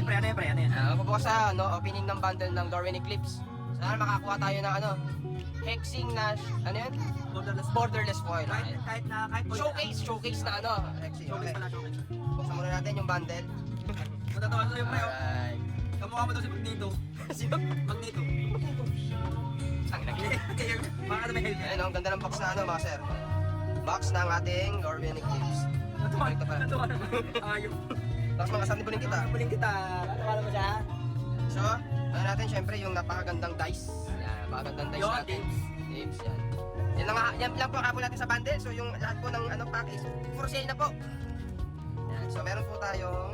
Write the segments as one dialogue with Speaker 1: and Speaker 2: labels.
Speaker 1: pre? Ano yan pre? Ano yan?
Speaker 2: Magbubukas sa opening ng bundle ng Darwin Eclipse. Sana makakuha tayo ng hexing na, ano yan? Borderless foil.
Speaker 1: Kahit
Speaker 2: Showcase na hexing.
Speaker 1: Showcase
Speaker 2: Okay.
Speaker 1: pala, showcase.
Speaker 2: Buksan muna natin yung bundle.
Speaker 1: Matatawa sa'yo pre.
Speaker 2: Alright.
Speaker 1: Kamukha mo daw si Magneto.
Speaker 2: Sino?
Speaker 1: Magneto.
Speaker 2: Ang inagli.
Speaker 1: Baka na may helmet.
Speaker 2: Ayun, ang ganda ng box na mga sir. Box ng ating Darwin Eclipse.
Speaker 1: Natuwa
Speaker 2: Ito pa.
Speaker 1: naman. Ayun.
Speaker 2: Tapos mga sampuling kita.
Speaker 1: Puling kita. Natuwa mo siya.
Speaker 2: So, ano natin syempre yung napakagandang dice. Yan, napakagandang dice
Speaker 1: Yun,
Speaker 2: natin. Tips yan. Yan lang po kapo natin sa bundle. So yung lahat po ng package for sale na po. Yan, so meron po tayong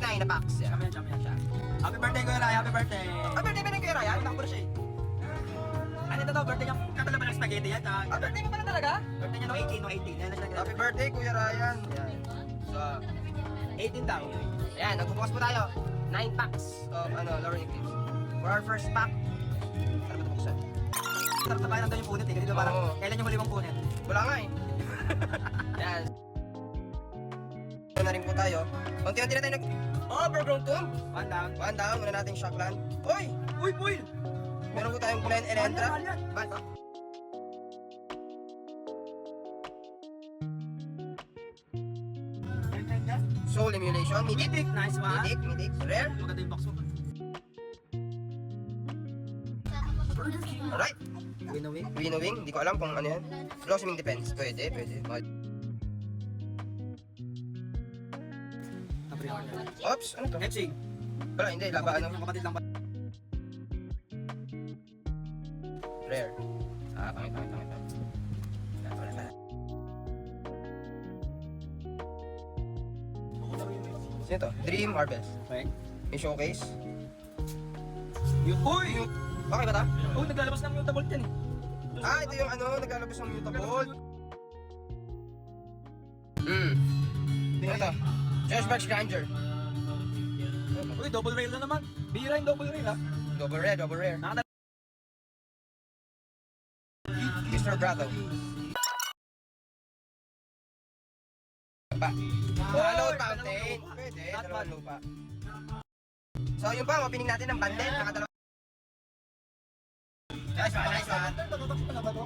Speaker 2: 9 na packs. Yan.
Speaker 1: Champion siya. Happy birthday Kuya Ray, happy birthday.
Speaker 2: Birthday ba ng Kuya Ryan?
Speaker 1: Takbo na siya eh. Ano ito birthday niya? Katala ba ng spaghetti yan?
Speaker 2: Birthday mo pala talaga?
Speaker 1: Birthday niya no 18. Yan na siya.
Speaker 2: Happy birthday Kuya Ryan. Yan. So,
Speaker 1: 18 daw.
Speaker 2: ayan, nagbubukas po tayo. 9 packs of Darwin Eclipse. For our first pack, ano ba ito buksan?
Speaker 1: Sarap na bayan daw yung punit eh. Kasi parang
Speaker 2: Oo.
Speaker 1: kailan yung huli mong punit?
Speaker 2: Wala nga eh. Yan. Na rin po tayo. Unti-unti na tayo overgrown tomb.
Speaker 1: One down.
Speaker 2: One down, muna natin shockland. Uy!
Speaker 1: Uy, Puil!
Speaker 2: Meron po tayong Glen Elentra.
Speaker 1: Mahal yan.
Speaker 2: Ban to? Soul Emulation. Mythic.
Speaker 1: Mythic, nice one.
Speaker 2: Mythic. Rare.
Speaker 1: Maganda yung box mo.
Speaker 2: Alright.
Speaker 1: Winnowing.
Speaker 2: Winnowing. Hindi ko alam kung ano yan. Blossoming Defense. Pwede. Oops. Ano to?
Speaker 1: Hexing.
Speaker 2: Wala, hindi. Laba ano.
Speaker 1: Yung kapatid lang ba?
Speaker 2: Rare. Pangit. Sino to? Dream Harvest.
Speaker 1: Okay.
Speaker 2: Yung showcase.
Speaker 1: Yung, uy!
Speaker 2: Okay ba ta?
Speaker 1: Uy, naglalabas ng mutable yan eh.
Speaker 2: Ito yung naglalabas ng mutable. Ano to? Josh Barks Granger.
Speaker 1: Uy, double rail na naman. Bira yung double rail ha.
Speaker 2: Double rare. Mr. Brado. Halo Fountain. Pwede, dalawang lupa. So yun pa, opening natin ng bundle. Nakadalawa. Nice one.
Speaker 1: Ito ba to?